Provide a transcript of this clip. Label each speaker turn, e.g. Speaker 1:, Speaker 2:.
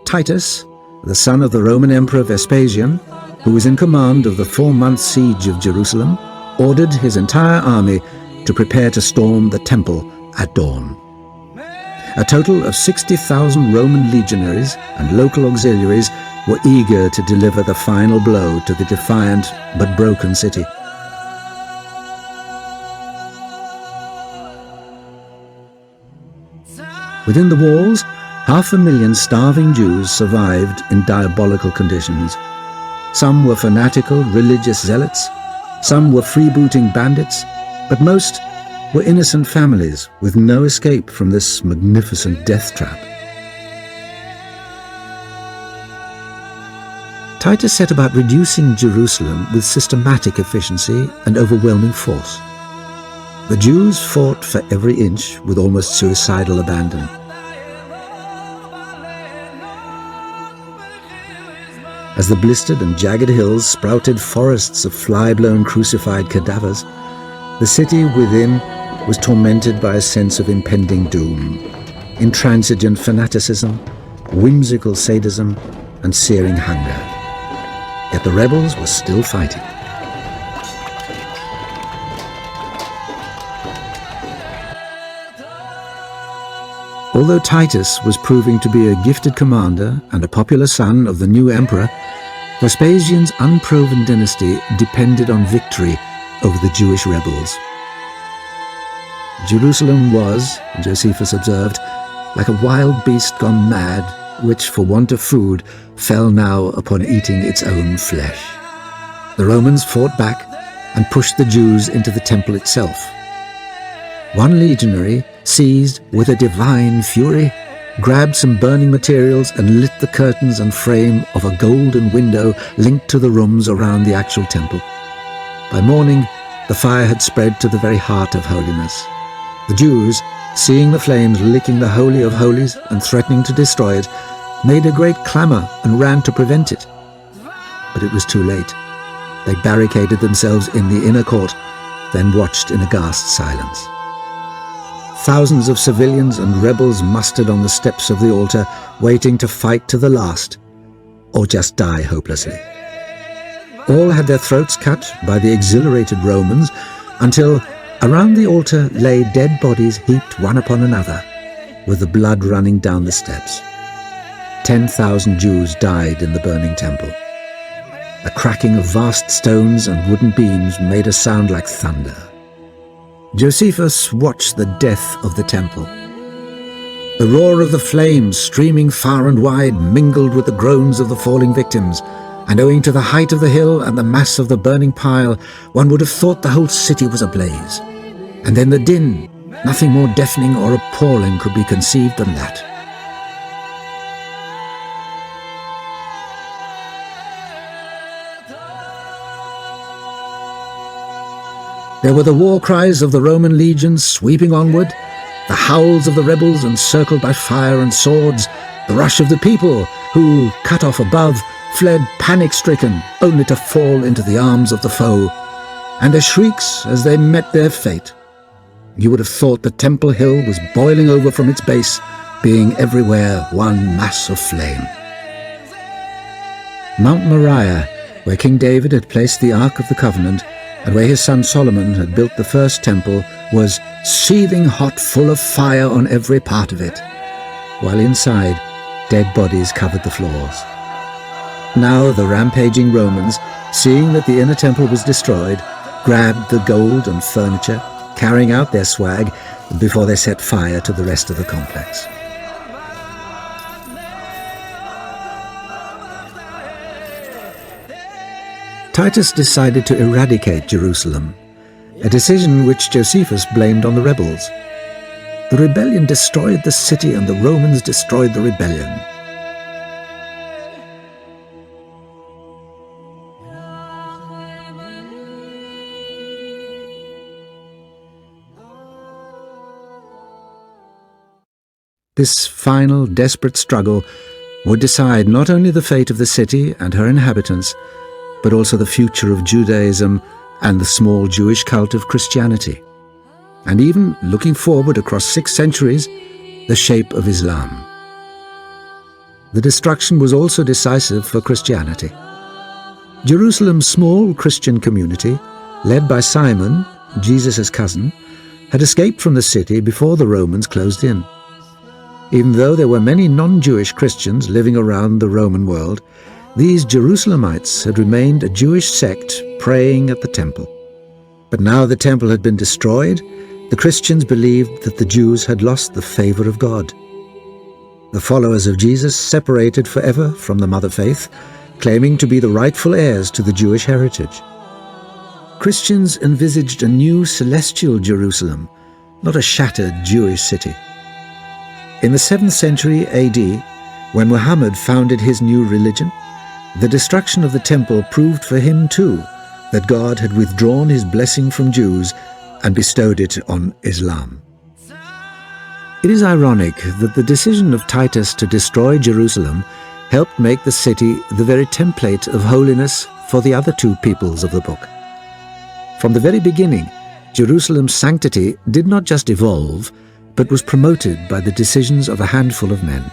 Speaker 1: Titus, the son of the Roman Emperor Vespasian, who was in command of the 4-month siege of Jerusalem, ordered his entire army to prepare to storm the temple at dawn. A total of 60,000 Roman legionaries and local auxiliaries were eager to deliver the final blow to the defiant but broken city. Within the walls, 500,000 starving Jews survived in diabolical conditions. Some were fanatical religious zealots, some were freebooting bandits, but most were innocent families with no escape from this magnificent death trap. Titus set about reducing Jerusalem with systematic efficiency and overwhelming force. The Jews fought for every inch with almost suicidal abandon. As the blistered and jagged hills sprouted forests of fly-blown crucified cadavers, the city within was tormented by a sense of impending doom, intransigent fanaticism, whimsical sadism, and searing hunger. Yet the rebels were still fighting. Although Titus was proving to be a gifted commander and a popular son of the new emperor, Vespasian's unproven dynasty depended on victory over the Jewish rebels. Jerusalem was, Josephus observed, like a wild beast gone mad, which, for want of food, fell now upon eating its own flesh. The Romans fought back and pushed the Jews into the temple itself. One legionary, seized with a divine fury, grabbed some burning materials and lit the curtains and frame of a golden window linked to the rooms around the actual temple. By morning, the fire had spread to the very heart of holiness. The Jews, seeing the flames licking the Holy of Holies and threatening to destroy it, made a great clamor and ran to prevent it. But it was too late. They barricaded themselves in the inner court, then watched in aghast silence. Thousands of civilians and rebels mustered on the steps of the altar, waiting to fight to the last, or just die hopelessly. All had their throats cut by the exhilarated Romans, until around the altar lay dead bodies heaped one upon another, with the blood running down the steps. 10,000 Jews died in the burning temple. The cracking of vast stones and wooden beams made a sound like thunder. Josephus watched the death of the temple. The roar of the flames streaming far and wide mingled with the groans of the falling victims, and owing to the height of the hill and the mass of the burning pile, one would have thought the whole city was ablaze. And then the din, nothing more deafening or appalling could be conceived than that. There were the war cries of the Roman legions sweeping onward, the howls of the rebels encircled by fire and swords, the rush of the people who, cut off above, fled panic-stricken only to fall into the arms of the foe, and their shrieks as they met their fate. You would have thought the Temple Hill was boiling over from its base, being everywhere one mass of flame. Mount Moriah, where King David had placed the Ark of the Covenant, and where his son Solomon had built the first temple, was seething hot, full of fire on every part of it, while inside, dead bodies covered the floors. Now the rampaging Romans, seeing that the inner temple was destroyed, grabbed the gold and furniture, carrying out their swag before they set fire to the rest of the complex. Titus decided to eradicate Jerusalem, a decision which Josephus blamed on the rebels. The rebellion destroyed the city and the Romans destroyed the rebellion. This final, desperate struggle would decide not only the fate of the city and her inhabitants, but also the future of Judaism and the small Jewish cult of Christianity, and even, looking forward across 6 centuries, the shape of Islam. the destruction was also decisive for Christianity. Jerusalem's small Christian community, led by Simon, Jesus' cousin, had escaped from the city before the Romans closed in. Even though there were many non-Jewish Christians living around the Roman world, these Jerusalemites had remained a Jewish sect praying at the temple. But now the temple had been destroyed, the Christians believed that the Jews had lost the favor of God. The followers of Jesus separated forever from the mother faith, claiming to be the rightful heirs to the Jewish heritage. Christians envisaged a new celestial Jerusalem, not a shattered Jewish city. In the 7th century AD, when Muhammad founded his new religion, the destruction of the temple proved for him too that God had withdrawn his blessing from Jews and bestowed it on Islam. It is ironic that the decision of Titus to destroy Jerusalem helped make the city the very template of holiness for the other two peoples of the book. From the very beginning, Jerusalem's sanctity did not just evolve, but was promoted by the decisions of a handful of men.